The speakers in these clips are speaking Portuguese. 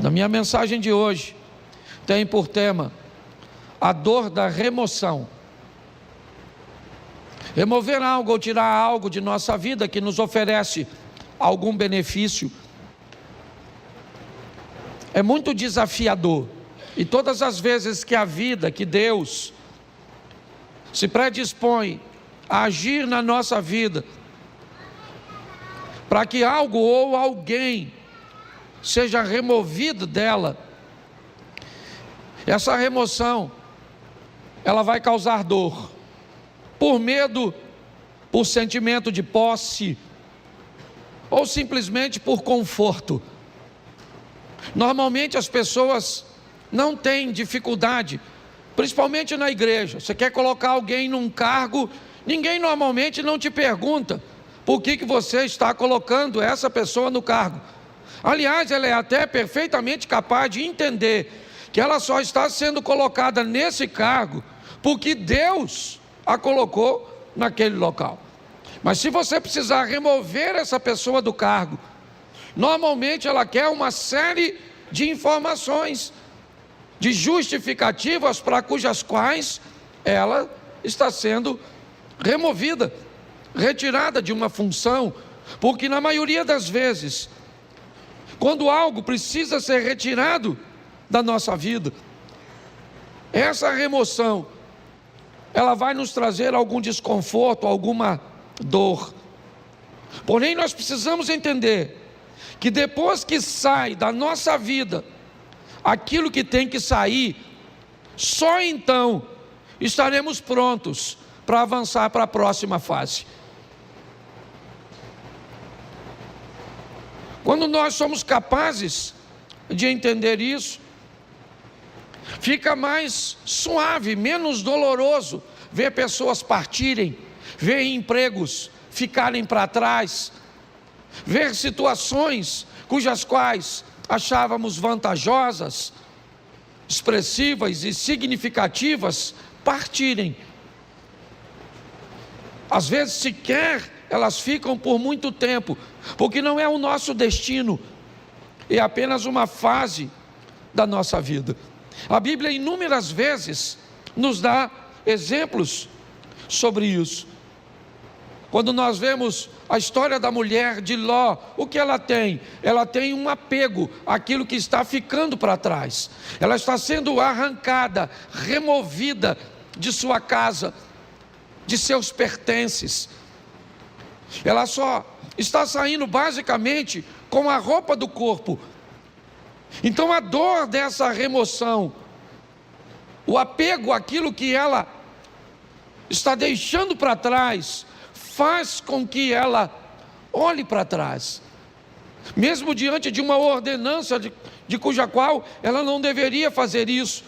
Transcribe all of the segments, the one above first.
Na minha mensagem de hoje, tem por tema a dor da remoção. Remover algo ou tirar algo de nossa vida que nos oferece algum benefício é muito desafiador. E todas as vezes que a vida, que Deus se predispõe a agir na nossa vida, para que algo ou alguém seja removido dela, essa remoção, ela vai causar dor, por medo, por sentimento de posse, ou simplesmente por conforto. Normalmente as pessoas não têm dificuldade, principalmente na igreja. Você quer colocar alguém num cargo, ninguém normalmente não te pergunta por que você está colocando essa pessoa no cargo. Aliás, ela é até perfeitamente capaz de entender que ela só está sendo colocada nesse cargo porque Deus a colocou naquele local. Mas se você precisar remover essa pessoa do cargo, normalmente ela quer uma série de informações, de justificativas para cujas quais ela está sendo removida, retirada de uma função, porque na maioria das vezes, quando algo precisa ser retirado da nossa vida, essa remoção, ela vai nos trazer algum desconforto, alguma dor. Porém, nós precisamos entender que depois que sai da nossa vida aquilo que tem que sair, só então estaremos prontos para avançar para a próxima fase. Quando nós somos capazes de entender isso, fica mais suave, menos doloroso ver pessoas partirem, ver empregos ficarem para trás, ver situações cujas quais achávamos vantajosas, expressivas e significativas partirem. Às vezes sequer elas ficam por muito tempo, porque não é o nosso destino, é apenas uma fase da nossa vida. A Bíblia inúmeras vezes nos dá exemplos sobre isso. Quando nós vemos a história da mulher de Ló, o que ela tem? Ela tem um apego àquilo que está ficando para trás. Ela está sendo arrancada, removida de sua casa, de seus pertences. Ela só está saindo basicamente com a roupa do corpo. Então a dor dessa remoção, o apego àquilo que ela está deixando para trás, faz com que ela olhe para trás, mesmo diante de uma ordenança de cuja qual ela não deveria fazer isso,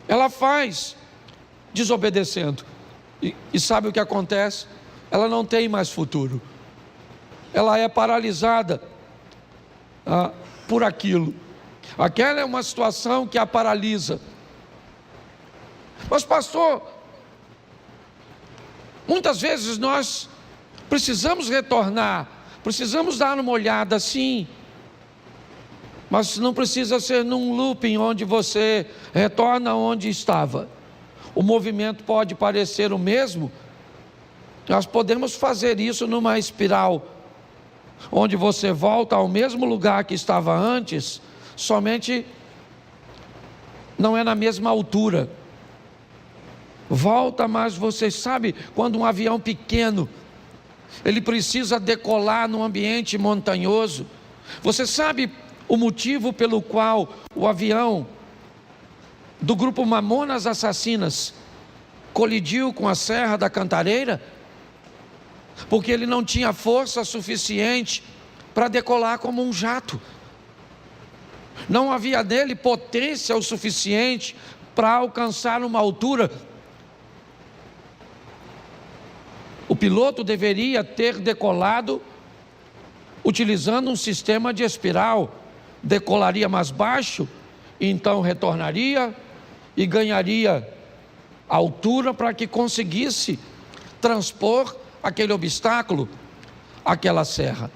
ela faz desobedecendo, e sabe o que acontece? Ela não tem mais futuro, ela é paralisada por aquilo. Aquela é uma situação que a paralisa. Mas pastor, muitas vezes nós precisamos retornar, precisamos dar uma olhada, sim, mas não precisa ser num looping onde você retorna onde estava. O movimento pode parecer o mesmo, nós podemos fazer isso numa espiral, onde você volta ao mesmo lugar que estava antes, somente não é na mesma altura. Volta, mas você sabe, quando um avião pequeno, ele precisa decolar num ambiente montanhoso, você sabe o motivo pelo qual o avião do grupo Mamonas Assassinas colidiu com a Serra da Cantareira? Porque ele não tinha força suficiente para decolar como um jato. Não havia nele potência o suficiente para alcançar uma altura. O piloto deveria ter decolado utilizando um sistema de espiral. Decolaria mais baixo, então retornaria e ganharia altura para que conseguisse transpor aquele obstáculo, aquela serra.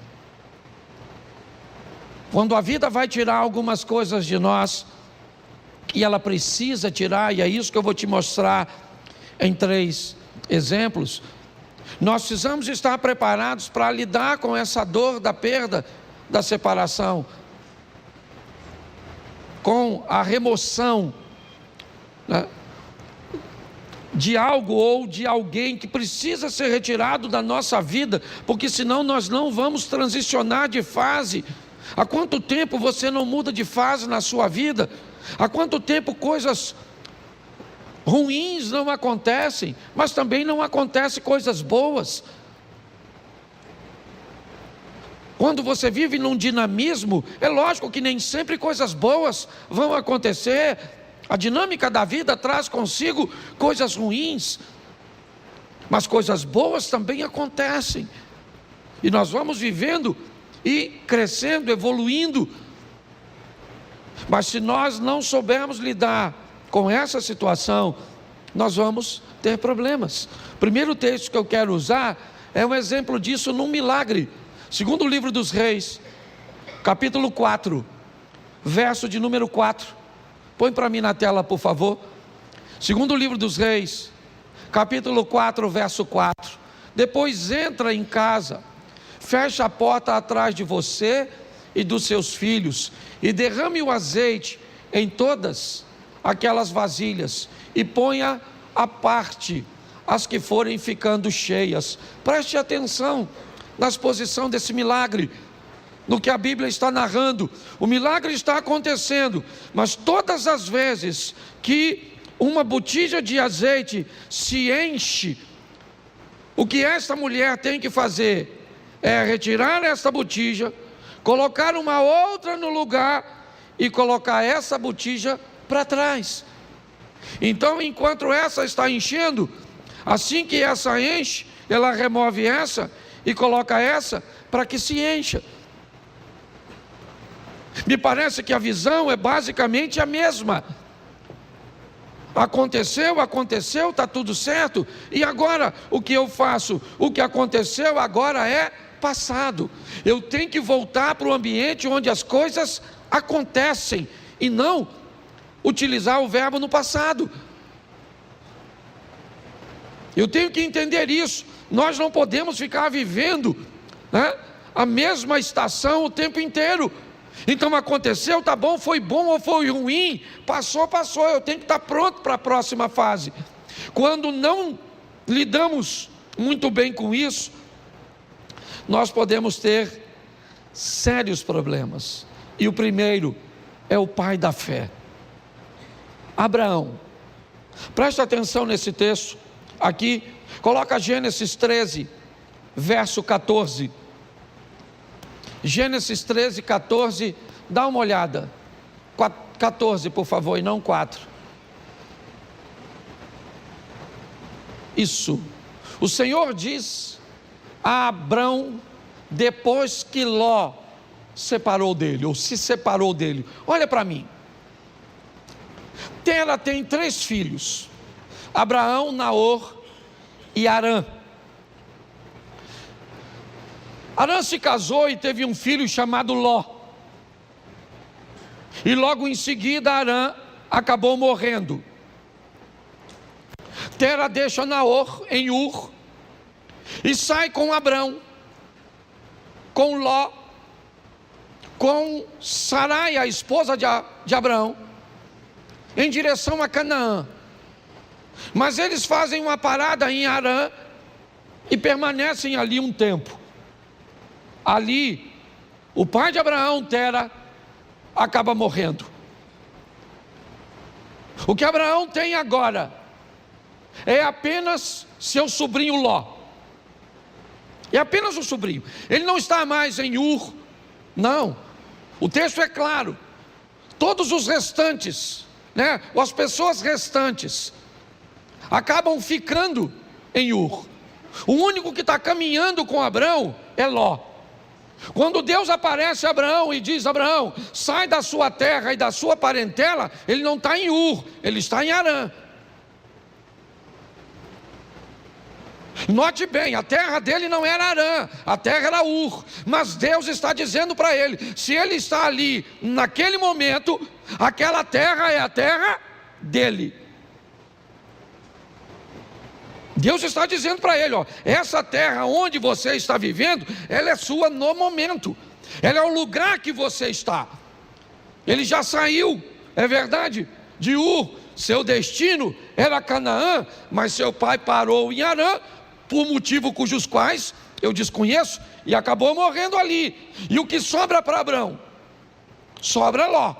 Quando a vida vai tirar algumas coisas de nós, e ela precisa tirar, e é isso que eu vou te mostrar em 3 exemplos, nós precisamos estar preparados para lidar com essa dor da perda, da separação, com a remoção, né, de algo ou de alguém que precisa ser retirado da nossa vida, porque senão nós não vamos transicionar de fase. Há quanto tempo você não muda de fase na sua vida? Há quanto tempo coisas ruins não acontecem, mas também não acontecem coisas boas? Quando você vive num dinamismo, é lógico que nem sempre coisas boas vão acontecer. A dinâmica da vida traz consigo coisas ruins, mas coisas boas também acontecem. E nós vamos vivendo e crescendo, evoluindo. Mas se nós não soubermos lidar com essa situação, nós vamos ter problemas. O primeiro texto que eu quero usar é um exemplo disso num milagre. Segundo livro dos Reis, capítulo 4, verso de número 4. Põe para mim na tela, por favor. Segundo livro dos Reis, capítulo 4, verso 4. Depois entra em casa, fecha a porta atrás de você e dos seus filhos, e derrame o azeite em todas aquelas vasilhas, e ponha à parte as que forem ficando cheias. Preste atenção na exposição desse milagre, no que a Bíblia está narrando. O milagre está acontecendo, mas todas as vezes que uma botija de azeite se enche, o que esta mulher tem que fazer é retirar esta botija, colocar uma outra no lugar e colocar essa botija para trás. Então, enquanto essa está enchendo, assim que essa enche, ela remove essa e coloca essa para que se encha. Me parece que a visão é basicamente a mesma. Aconteceu, está tudo certo, e agora o que eu faço? O que aconteceu agora é passado. Eu tenho que voltar para o ambiente onde as coisas acontecem, e não utilizar o verbo no passado. Eu tenho que entender isso. Nós não podemos ficar vivendo, né, a mesma estação o tempo inteiro. Então aconteceu, tá bom, foi bom ou foi ruim, passou, eu tenho que estar pronto para a próxima fase. Quando não lidamos muito bem com isso, nós podemos ter sérios problemas. E o primeiro é o pai da fé, Abraão. Presta atenção nesse texto aqui, coloca Gênesis 13, verso 14. Gênesis 13, 14, dá uma olhada. 14, por favor, e não 4. Isso. O Senhor diz a Abrão, depois que Ló separou dele, ou se separou dele: olha para mim. Tera tem 3 filhos: Abraão, Naor e Harã. Harã se casou e teve um filho chamado Ló. E logo em seguida Harã acabou morrendo. Tera deixa Naor em Ur e sai com Abrão, com Ló, com Sarai, a esposa de Abrão, em direção a Canaã. Mas eles fazem uma parada em Harã e permanecem ali um tempo. Ali, o pai de Abraão, Tera, acaba morrendo. O que Abraão tem agora é apenas seu sobrinho Ló. É apenas um sobrinho. Ele não está mais em Ur, não. O texto é claro. Todos os restantes, né, as pessoas restantes, acabam ficando em Ur. O único que está caminhando com Abraão é Ló. Quando Deus aparece a Abraão e diz: Abraão, sai da sua terra e da sua parentela, ele não está em Ur, ele está em Harã. Note bem, a terra dele não era Harã, a terra era Ur, mas Deus está dizendo para ele, se ele está ali naquele momento, aquela terra é a terra dele. Deus está dizendo para ele, essa terra onde você está vivendo, ela é sua no momento, ela é o lugar que você está. Ele já saiu, é verdade, de Ur, seu destino era Canaã, mas seu pai parou em Harã, por motivo cujos quais eu desconheço, e acabou morrendo ali. E o que sobra para Abrão? Sobra Ló.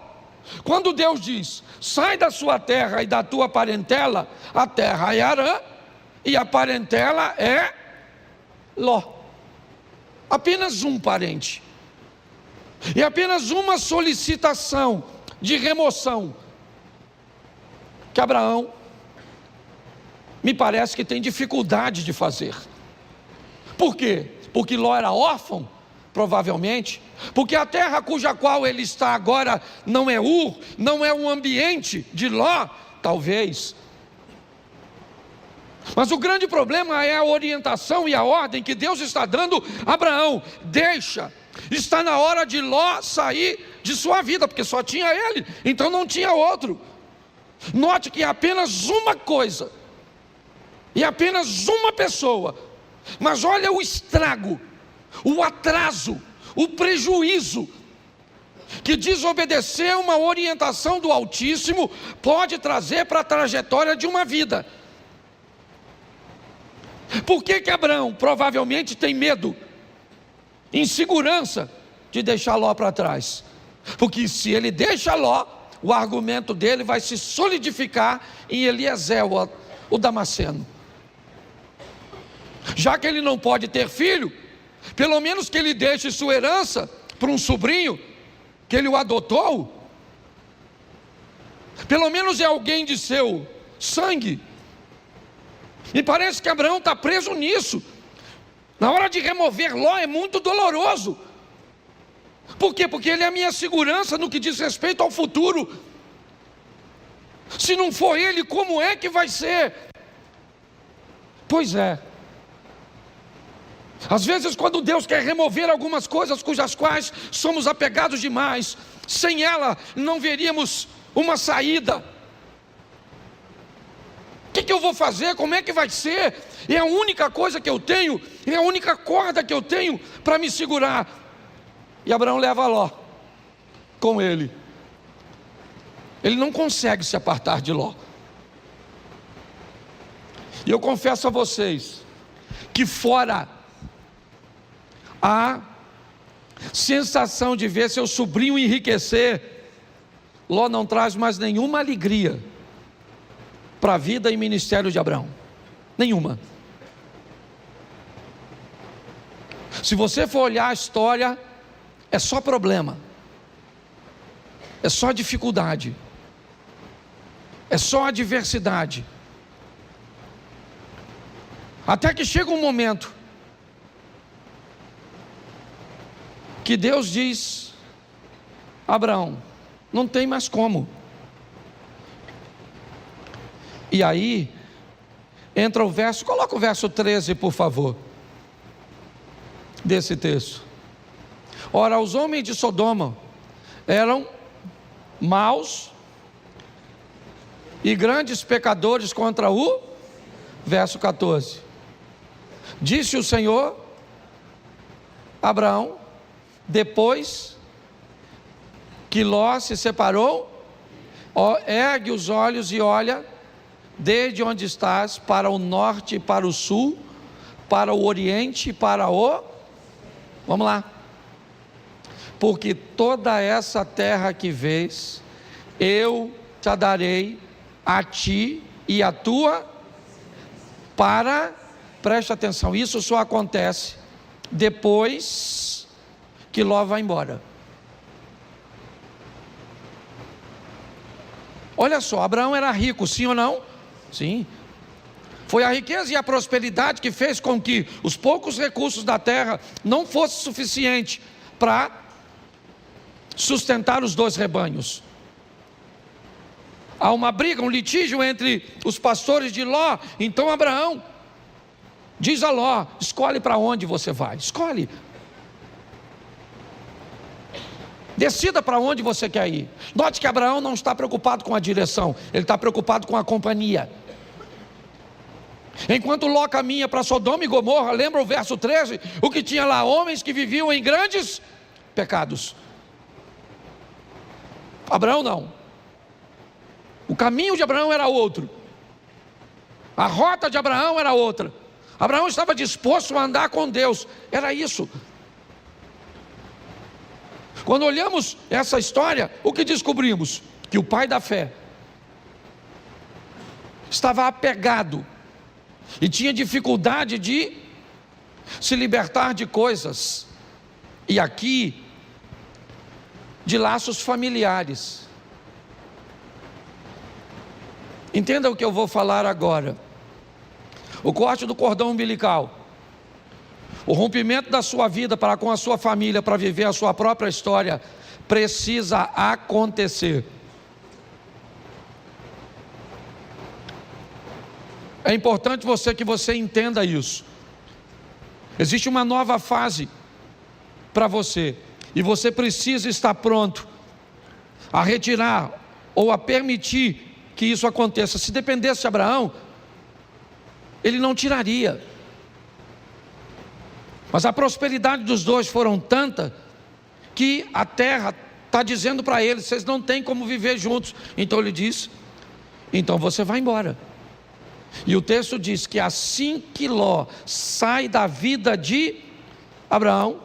Quando Deus diz, sai da sua terra e da tua parentela, a terra é Harã, e a parentela é Ló. Apenas um parente. E apenas uma solicitação de remoção que Abraão me parece que tem dificuldade de fazer. Por quê? Porque Ló era órfão, provavelmente, porque a terra cuja qual ele está agora não é Ur, não é um ambiente de Ló, talvez. Mas o grande problema é a orientação e a ordem que Deus está dando a Abraão. Deixa, está na hora de Ló sair de sua vida, porque só tinha ele, então não tinha outro. Note que é apenas uma coisa, e apenas uma pessoa, mas olha o estrago, o atraso, o prejuízo que desobedecer uma orientação do Altíssimo pode trazer para a trajetória de uma vida. Por que Abraão provavelmente tem medo, insegurança de deixar Ló para trás? Porque se ele deixa Ló, o argumento dele vai se solidificar em Eliezer, o Damasceno. Já que ele não pode ter filho, pelo menos que ele deixe sua herança para um sobrinho, que ele o adotou. Pelo menos é alguém de seu sangue. E parece que Abraão está preso nisso. Na hora de remover Ló é muito doloroso. Por quê? Porque ele é a minha segurança no que diz respeito ao futuro. Se não for ele, como é que vai ser? Pois é. Às vezes quando Deus quer remover algumas coisas cujas quais somos apegados demais, sem ela não veríamos uma saída. O que eu vou fazer? Como é que vai ser? É a única coisa que eu tenho, é a única corda que eu tenho para me segurar. E Abraão leva Ló com ele. Ele não consegue se apartar de Ló. E eu confesso a vocês que fora a sensação de ver seu sobrinho enriquecer, Ló não traz mais nenhuma alegria para a vida e ministério de Abraão. Nenhuma. Se você for olhar a história, é só problema, é só dificuldade, é só adversidade. Até que chega um momento que Deus diz: Abraão, não tem mais como. E aí entra o verso, coloca o verso 13 por favor, desse texto. Ora, os homens de Sodoma eram maus e grandes pecadores contra o, verso 14, disse o Senhor a Abraão, depois que Ló se separou, ergue os olhos e olha desde onde estás para o norte e para o sul, para o oriente e para o, vamos lá, porque toda essa terra que vês, eu te darei a ti e a tua, preste atenção, isso só acontece depois que Ló vai embora. Olha só, Abraão era rico, sim ou não? Sim. Foi a riqueza e a prosperidade que fez com que os poucos recursos da terra não fosse suficiente para sustentar os dois rebanhos. Há uma briga, um litígio entre os pastores de Ló. Então Abraão diz a Ló: escolhe para onde você vai, escolhe. Decida para onde você quer ir. Note que Abraão não está preocupado com a direção, ele está preocupado com a companhia. Enquanto Ló caminha para Sodoma e Gomorra, lembra o verso 13? O que tinha lá? Homens que viviam em grandes pecados. Abraão não. O caminho de Abraão era outro. A rota de Abraão era outra. Abraão estava disposto a andar com Deus. Era isso. Quando olhamos essa história, o que descobrimos? Que o pai da fé estava apegado e tinha dificuldade de se libertar de coisas, e aqui, de laços familiares. Entenda o que eu vou falar agora. O corte do cordão umbilical, o rompimento da sua vida para com a sua família, para viver a sua própria história, precisa acontecer. É importante que você entenda isso. Existe uma nova fase para você, e você precisa estar pronto a retirar ou a permitir que isso aconteça. Se dependesse de Abraão, ele não tiraria. Mas a prosperidade dos dois foram tanta que a terra está dizendo para eles: vocês não têm como viver juntos. Então ele diz: então você vai embora. E o texto diz que assim que Ló sai da vida de Abraão,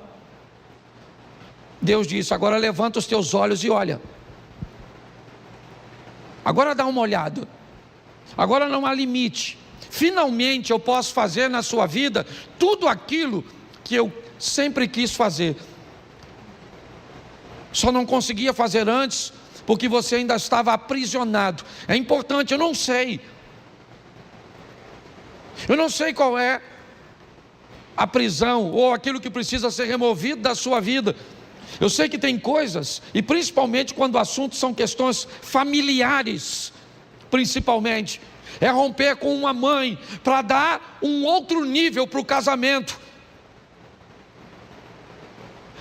Deus disse: agora levanta os teus olhos e olha. Agora dá uma olhada. Agora não há limite. Finalmente eu posso fazer na sua vida tudo aquilo que eu sempre quis fazer. Só não conseguia fazer antes porque você ainda estava aprisionado. É importante, eu não sei qual é a prisão ou aquilo que precisa ser removido da sua vida. Eu sei que tem coisas, e principalmente quando o assunto são questões familiares, principalmente, é romper com uma mãe para dar um outro nível para o casamento.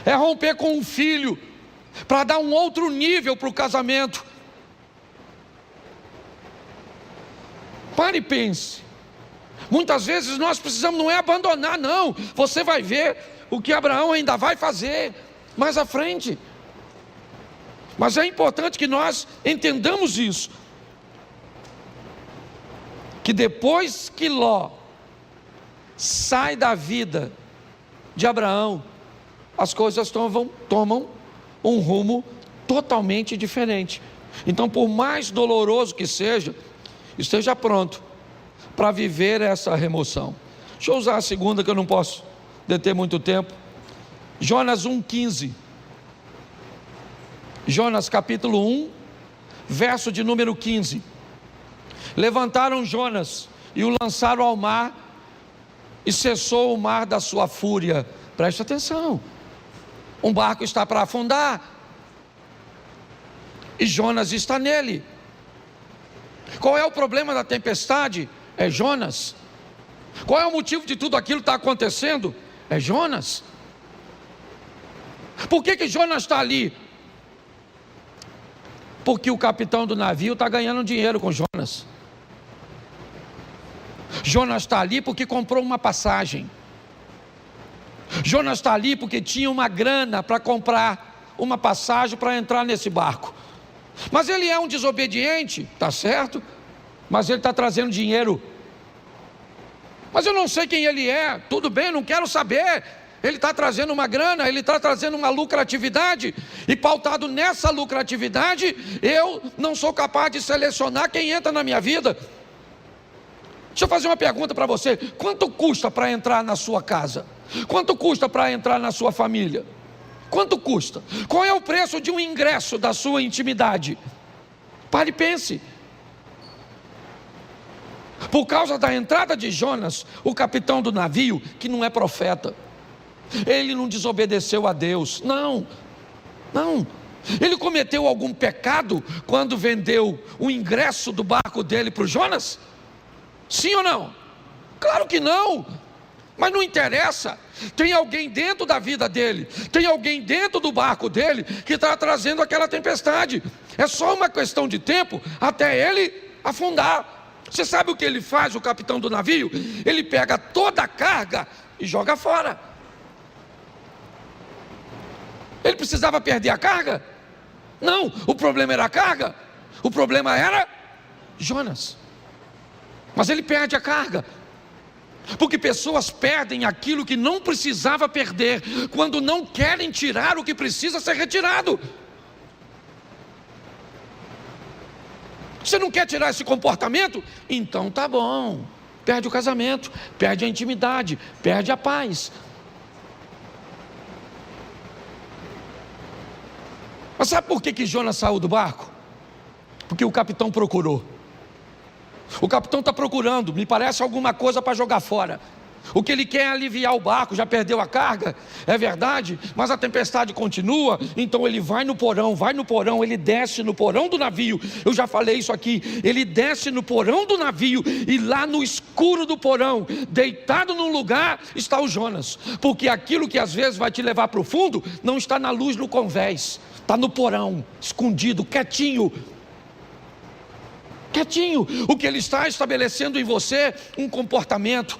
É romper com um filho para dar um outro nível para o casamento. Pare e pense. Muitas vezes nós precisamos, não é abandonar, não. Você vai ver o que Abraão ainda vai fazer mais à frente. Mas é importante que nós entendamos isso, que depois que Ló sai da vida de Abraão, as coisas tomam um rumo totalmente diferente. Então, por mais doloroso que seja, esteja pronto para viver essa remoção. Deixa eu usar a segunda, que eu não posso deter muito tempo. Jonas 1,15. Jonas capítulo 1, verso de número 15. Levantaram Jonas e o lançaram ao mar, e cessou o mar da sua fúria. Preste atenção. Um barco está para afundar, e Jonas está nele. Qual é o problema da tempestade? É Jonas. Qual é o motivo de tudo aquilo que está acontecendo? É Jonas. Por que Jonas está ali? Porque o capitão do navio está ganhando dinheiro com Jonas. Jonas está ali porque comprou uma passagem. Jonas está ali porque tinha uma grana para comprar uma passagem para entrar nesse barco. Mas ele é um desobediente, está certo? Mas ele está trazendo dinheiro. Mas eu não sei quem ele é. Tudo bem, não quero saber. Ele está trazendo uma grana, ele está trazendo uma lucratividade, e pautado nessa lucratividade, eu não sou capaz de selecionar quem entra na minha vida. Deixa eu fazer uma pergunta para você: quanto custa para entrar na sua casa? Quanto custa para entrar na sua família? Quanto custa? Qual é o preço de um ingresso da sua intimidade? Pare e pense. Por causa da entrada de Jonas, o capitão do navio, que não é profeta, ele não desobedeceu a Deus, não. Ele cometeu algum pecado quando vendeu o ingresso do barco dele para o Jonas? Sim ou não? Claro que não. Mas não interessa, tem alguém dentro da vida dele, tem alguém dentro do barco dele que está trazendo aquela tempestade. É só uma questão de tempo até ele afundar. Você sabe o que ele faz, o capitão do navio? Ele pega toda a carga e joga fora. Ele precisava perder a carga? Não, o problema era a carga, o problema era Jonas. Mas ele perde a carga. Porque pessoas perdem aquilo que não precisava perder, quando não querem tirar o que precisa ser retirado. Você não quer tirar esse comportamento? Então tá bom. Perde o casamento, perde a intimidade, perde a paz. Mas sabe por que Jonas saiu do barco? Porque o capitão procurou. O capitão está procurando, me parece alguma coisa para jogar fora. O que ele quer é aliviar o barco, já perdeu a carga, é verdade, mas a tempestade continua, então ele vai no porão, ele desce no porão do navio. Eu já falei isso aqui, ele desce no porão do navio, e lá no escuro do porão, deitado num lugar, está o Jonas. Porque aquilo que às vezes vai te levar para o fundo, não está na luz no convés, está no porão, escondido, quietinho. O que ele está estabelecendo em você, um comportamento,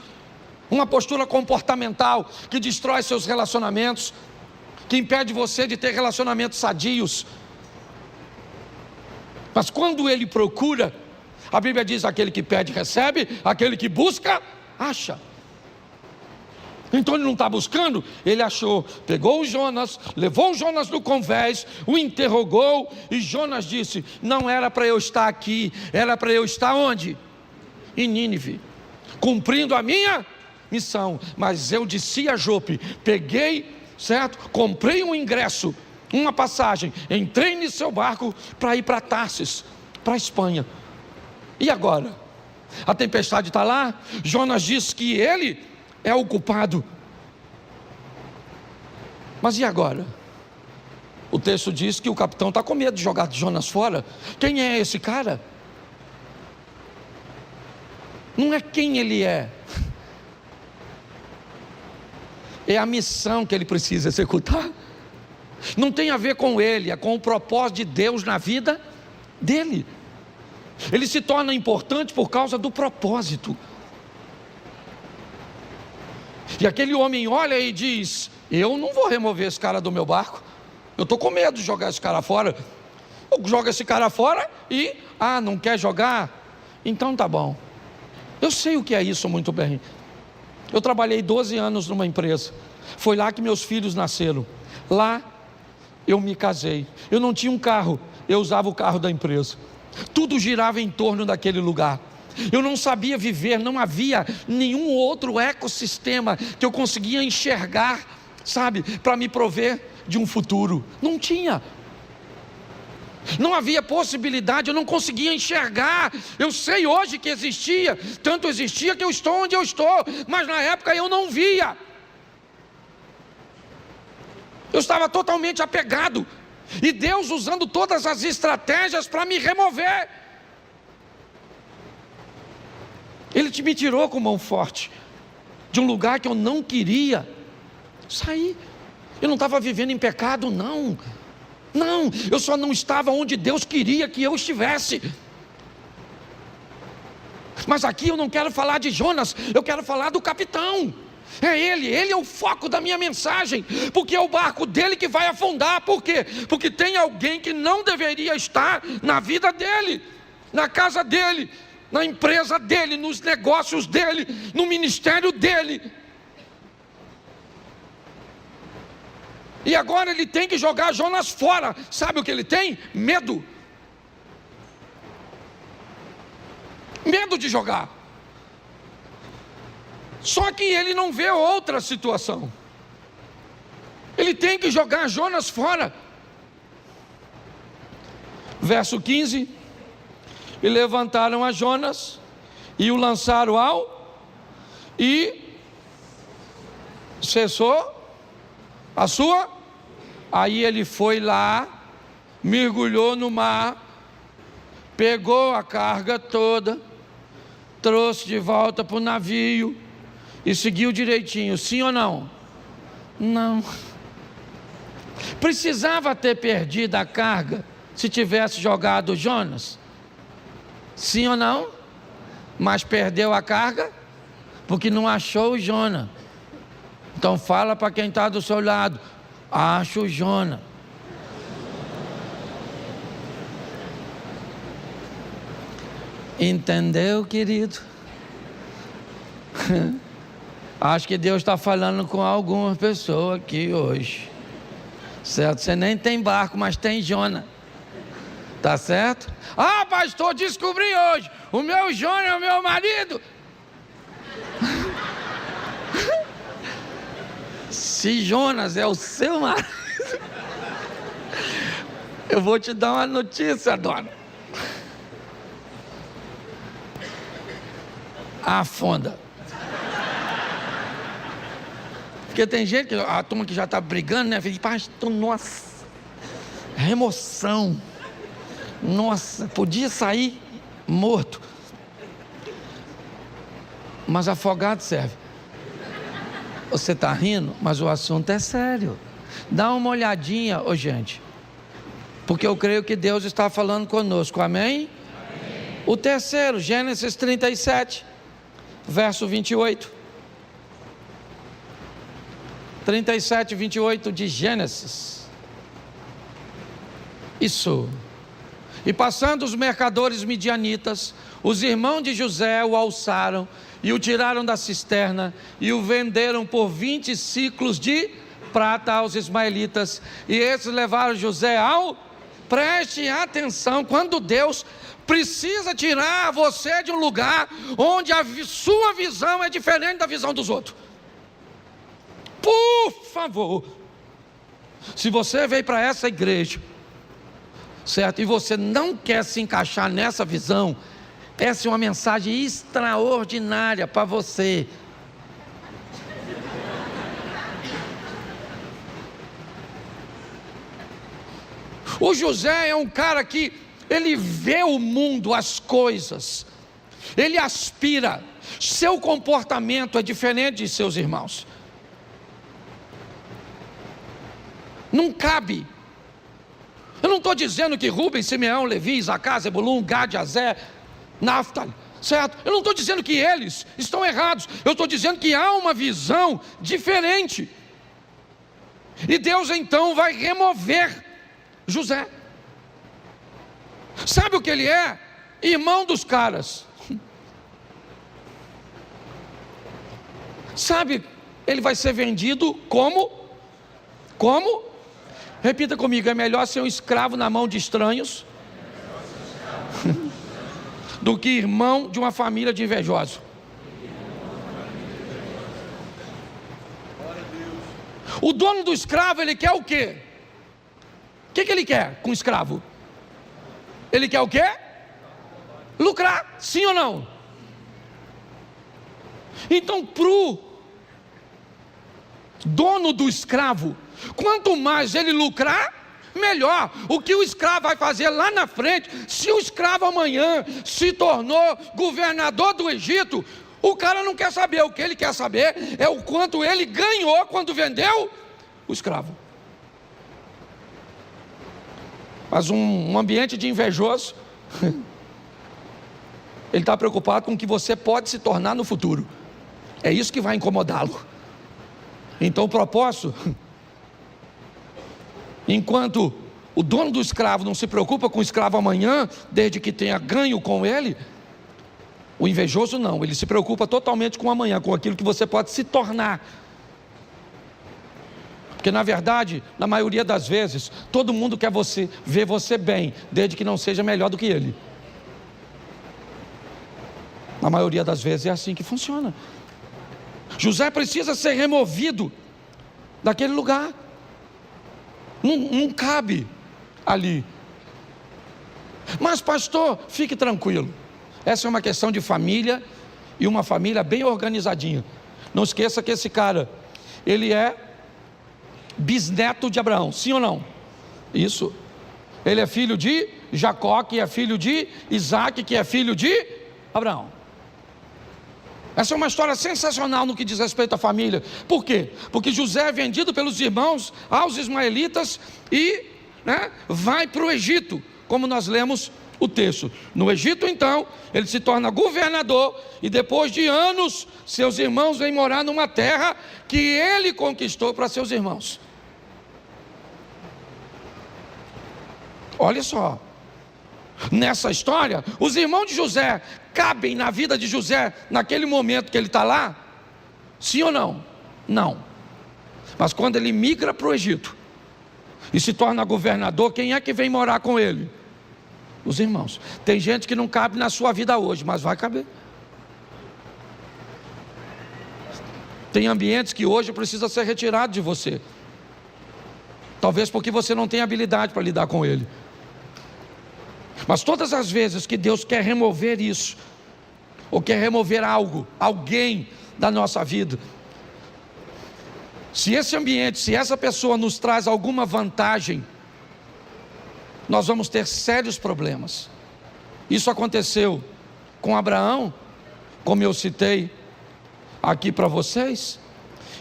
uma postura comportamental que destrói seus relacionamentos, que impede você de ter relacionamentos sadios. Mas quando ele procura, a Bíblia diz: aquele que pede recebe, aquele que busca acha. Então ele não está buscando, ele achou, pegou o Jonas, levou o Jonas no convés, o interrogou, e Jonas disse: não era para eu estar aqui, era para eu estar onde? Em Nínive, cumprindo a minha missão. Mas eu desci a Jope, peguei, certo? Comprei um ingresso, uma passagem, entrei no seu barco para ir para Tarsis, para a Espanha. E agora? A tempestade está lá, Jonas disse que ele é o culpado. Mas e agora? O texto diz que o capitão está com medo de jogar Jonas fora. Quem é esse cara? Não é quem ele é a missão que ele precisa executar. Não tem a ver com ele, é com o propósito de Deus na vida dele. Ele se torna importante por causa do propósito. E aquele homem olha e diz: eu não vou remover esse cara do meu barco, eu estou com medo de jogar esse cara fora. Eu jogo esse cara fora e, não quer jogar? Então tá bom. Eu sei o que é isso muito bem. Eu trabalhei 12 anos numa empresa, foi lá que meus filhos nasceram, lá eu me casei. Eu não tinha um carro, eu usava o carro da empresa, tudo girava em torno daquele lugar. Eu não sabia viver, não havia nenhum outro ecossistema que eu conseguia enxergar, sabe, para me prover de um futuro. Não tinha. Não havia possibilidade, eu não conseguia enxergar. Eu sei hoje que existia, tanto existia que eu estou onde eu estou, mas na época eu não via. Eu estava totalmente apegado, e Deus usando todas as estratégias para me remover. Ele me tirou com mão forte de um lugar que eu não queria sair. Eu não estava vivendo em pecado, não, eu só não estava onde Deus queria que eu estivesse. Mas aqui eu não quero falar de Jonas, eu quero falar do capitão. É ele é o foco da minha mensagem, porque é o barco dele que vai afundar. Por quê? Porque tem alguém que não deveria estar na vida dele, na casa dele, na empresa dele, nos negócios dele, no ministério dele. E agora ele tem que jogar Jonas fora. Sabe o que ele tem? Medo. Medo de jogar. Só que ele não vê outra situação. Ele tem que jogar Jonas fora. Verso 15: e levantaram a Jonas e o lançaram e cessou a sua. Aí ele foi lá, mergulhou no mar, pegou a carga toda, trouxe de volta para o navio e seguiu direitinho, sim ou não? Não. Precisava ter perdido a carga se tivesse jogado Jonas? Sim ou não? Mas perdeu a carga porque não achou o Jonas. Então fala para quem está do seu lado: acha o Jonas. Entendeu, querido? Acho que Deus está falando com algumas pessoas aqui hoje, certo? Você nem tem barco, mas tem Jonas, tá certo? Ah, pastor, descobri hoje, o meu Jonas é o meu marido. Se Jonas é o seu marido, eu vou te dar uma notícia, dona. Afunda. Porque tem gente que a turma que já está brigando, né? Fala, pastor, nossa, remoção. Nossa, podia sair morto. Mas afogado serve. Você está rindo, mas o assunto é sério. Dá uma olhadinha, gente. Porque eu creio que Deus está falando conosco, amém? Amém. O terceiro, Gênesis 37, verso 28. 37, 28 de Gênesis. Isso. E passando os mercadores midianitas, os irmãos de José o alçaram e o tiraram da cisterna e o venderam por 20 ciclos de prata aos ismaelitas. E esses levaram José ao... Preste atenção, quando Deus precisa tirar você de um lugar onde a sua visão é diferente da visão dos outros. Por favor, se você veio para essa igreja, certo, e você não quer se encaixar nessa visão, essa é uma mensagem extraordinária para você. O José é um cara que ele vê o mundo, as coisas, ele aspira, seu comportamento é diferente de seus irmãos. Não cabe. Eu não estou dizendo que Rubem, Simeão, Levi, Isacar, Zebulun, Gad, Azer, Naftali, certo? Eu não estou dizendo que eles estão errados. Eu estou dizendo que há uma visão diferente. E Deus então vai remover José. Sabe o que ele é? Irmão dos caras. Sabe, ele vai ser vendido como? Repita comigo, é melhor ser um escravo na mão de estranhos do que irmão de uma família de invejosos. O dono do escravo, ele quer o quê? O que ele quer com o escravo? Ele quer o quê? Lucrar, sim ou não? Então, para o dono do escravo, quanto mais ele lucrar, melhor. O que o escravo vai fazer lá na frente, se o escravo amanhã se tornou governador do Egito, o cara não quer saber. O que ele quer saber é o quanto ele ganhou quando vendeu o escravo. Mas um ambiente de invejoso, ele está preocupado com o que você pode se tornar no futuro. É isso que vai incomodá-lo. Então o propósito, enquanto o dono do escravo não se preocupa com o escravo amanhã, desde que tenha ganho com ele, o invejoso não, ele se preocupa totalmente com amanhã, com aquilo que você pode se tornar. Porque na verdade, na maioria das vezes, todo mundo quer ver você bem, desde que não seja melhor do que ele. Na maioria das vezes é assim que funciona. José precisa ser removido daquele lugar. Não cabe ali. Mas pastor, fique tranquilo. Essa é uma questão de família, e uma família bem organizadinha. Não esqueça que esse cara, ele é bisneto de Abraão, sim ou não? Isso. Ele é filho de Jacó, que é filho de Isaac, que é filho de Abraão. Essa é uma história sensacional no que diz respeito à família. Por quê? Porque José é vendido pelos irmãos aos ismaelitas e vai para o Egito, como nós lemos o texto. No Egito, então, ele se torna governador e depois de anos, seus irmãos vêm morar numa terra que ele conquistou para seus irmãos. Olha só, nessa história, os irmãos de José cabem na vida de José naquele momento que ele está lá? Sim ou não? Não. Mas quando ele migra para o Egito e se torna governador, quem é que vem morar com ele? Os irmãos. Tem gente que não cabe na sua vida hoje, mas vai caber. Tem ambientes que hoje precisa ser retirado de você. Talvez porque você não tem habilidade para lidar com ele. Mas todas as vezes que Deus quer remover isso, ou quer remover algo, alguém da nossa vida, se esse ambiente, se essa pessoa nos traz alguma vantagem, nós vamos ter sérios problemas. Isso aconteceu com Abraão, como eu citei aqui para vocês.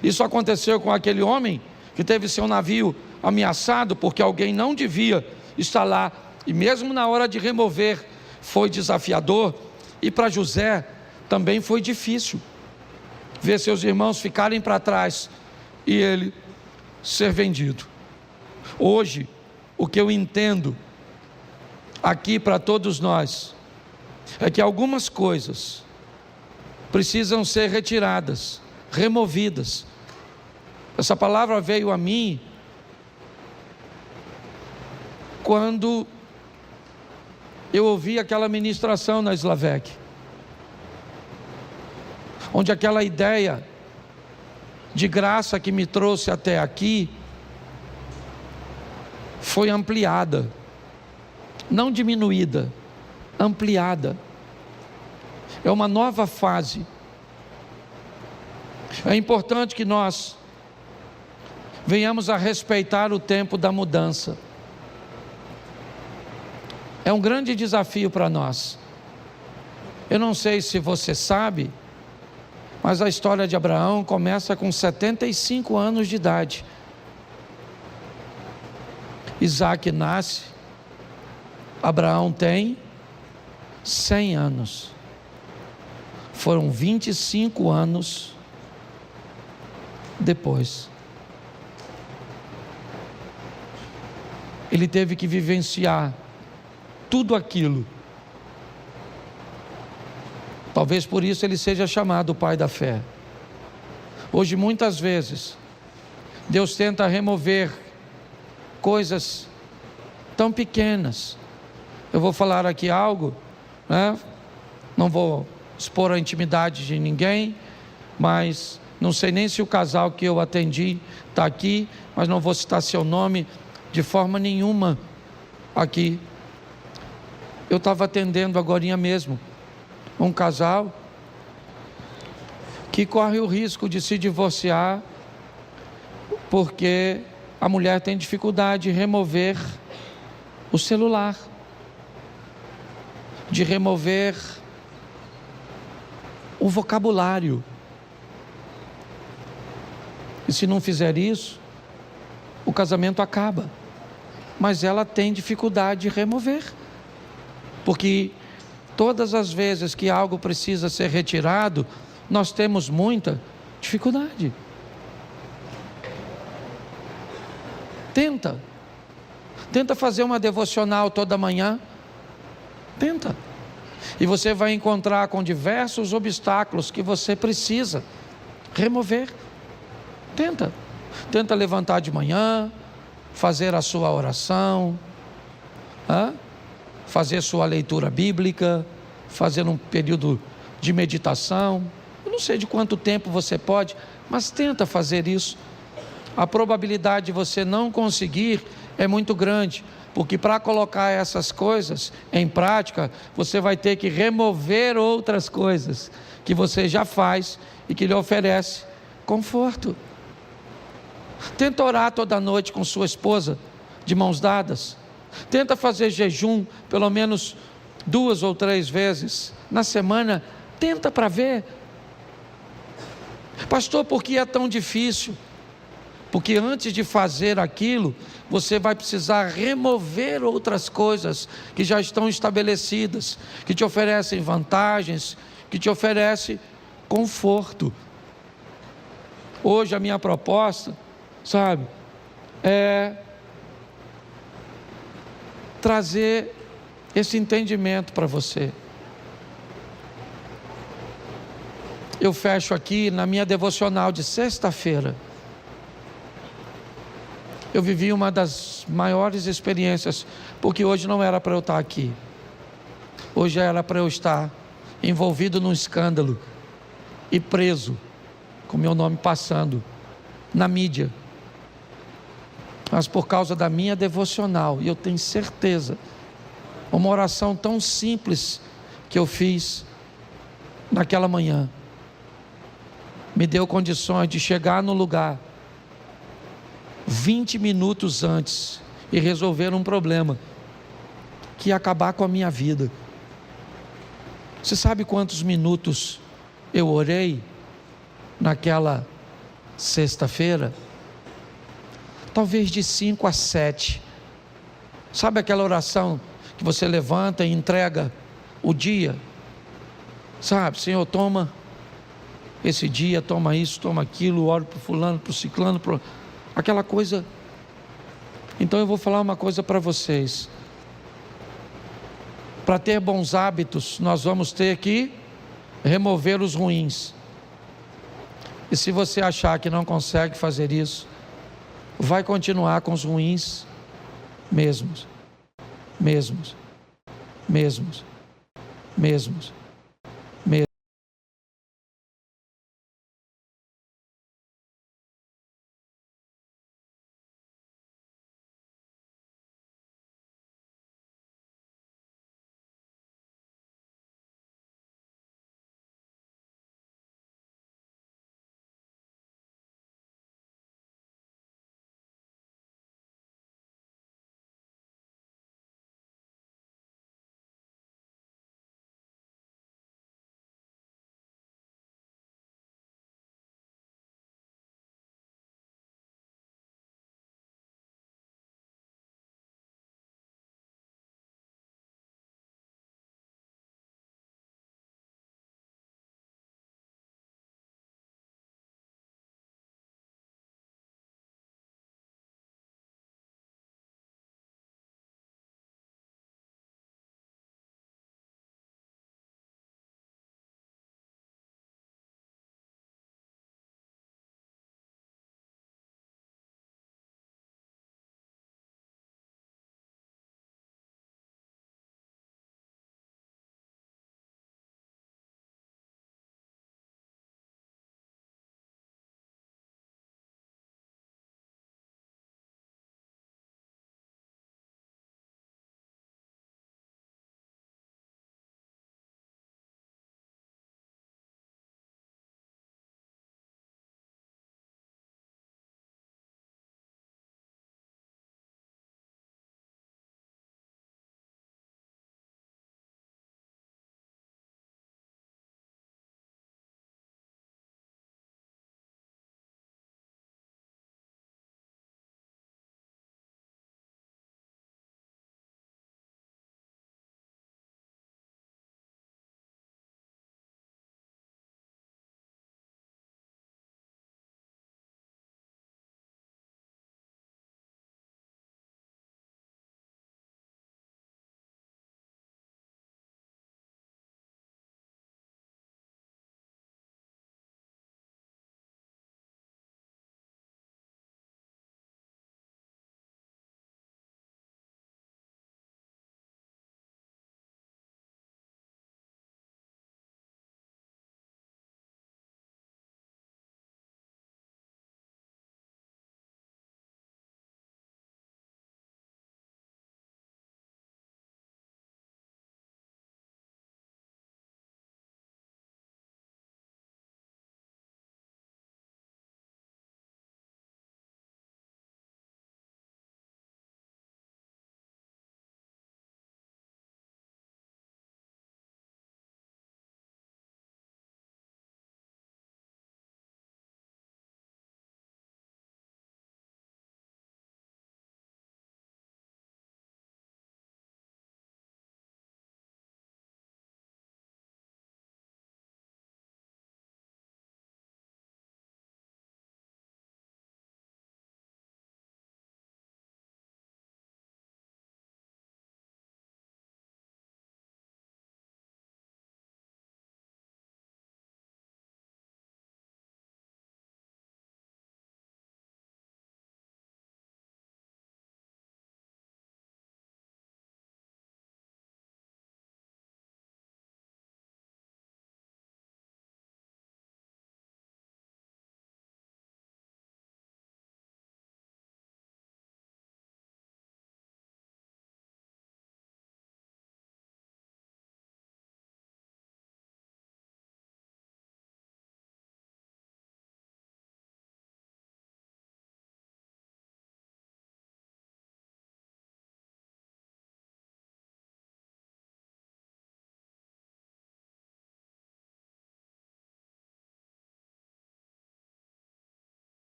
Isso aconteceu com aquele homem que teve seu navio ameaçado porque alguém não devia estar lá, e mesmo na hora de remover foi desafiador. E para José também foi difícil ver seus irmãos ficarem para trás e ele ser vendido. Hoje, o que eu entendo aqui para todos nós é que algumas coisas precisam ser retiradas, removidas. Essa palavra veio a mim quando eu ouvi aquela ministração na Slavec, onde aquela ideia de graça que me trouxe até aqui foi ampliada, não diminuída, ampliada. É uma nova fase. É importante que nós venhamos a respeitar o tempo da mudança. É um grande desafio para nós. Eu não sei se você sabe, mas a história de Abraão começa com 75 anos de idade. Isaac nasce, Abraão tem 100 anos. Foram 25 anos depois. Ele teve que vivenciar tudo aquilo. Talvez por isso ele seja chamado o pai da fé. Hoje, muitas vezes, Deus tenta remover coisas tão pequenas. Eu vou falar aqui algo, não vou expor a intimidade de ninguém, mas não sei nem se o casal que eu atendi está aqui, mas não vou citar seu nome de forma nenhuma aqui. Eu estava atendendo agorinha mesmo um casal que corre o risco de se divorciar porque a mulher tem dificuldade de remover o celular, de remover o vocabulário. E se não fizer isso, o casamento acaba. Mas ela tem dificuldade de remover, porque todas as vezes que algo precisa ser retirado, nós temos muita dificuldade. Tenta fazer uma devocional toda manhã. Tenta. E você vai encontrar com diversos obstáculos que você precisa remover. Tenta levantar de manhã, fazer a sua oração, fazer sua leitura bíblica, fazer um período de meditação. Eu não sei de quanto tempo você pode, mas tenta fazer isso. A probabilidade de você não conseguir é muito grande, porque para colocar essas coisas em prática, você vai ter que remover outras coisas que você já faz e que lhe oferece conforto. Tenta orar toda noite com sua esposa, de mãos dadas. Tenta fazer jejum pelo menos 2 ou 3 vezes na semana. Tenta para ver. Pastor, por que é tão difícil? Porque antes de fazer aquilo, você vai precisar remover outras coisas que já estão estabelecidas, que te oferecem vantagens, que te oferecem conforto. Hoje a minha proposta, sabe, é trazer esse entendimento para você. Eu fecho aqui na minha devocional de sexta-feira. Eu vivi uma das maiores experiências, porque hoje não era para eu estar aqui. Hoje era para eu estar envolvido num escândalo e preso, com meu nome passando na mídia. Mas por causa da minha devocional, e eu tenho certeza, uma oração tão simples que eu fiz naquela manhã, me deu condições de chegar no lugar 20 minutos antes e resolver um problema que ia acabar com a minha vida. Você sabe quantos minutos eu orei naquela sexta-feira? Talvez de 5 a 7. Sabe aquela oração que você levanta e entrega o dia? Sabe, Senhor, toma esse dia, toma isso, toma aquilo, oro para o fulano, para o ciclano, aquela coisa. Então eu vou falar uma coisa para vocês. Para ter bons hábitos, nós vamos ter que remover os ruins. E se você achar que não consegue fazer isso, vai continuar com os ruins mesmos.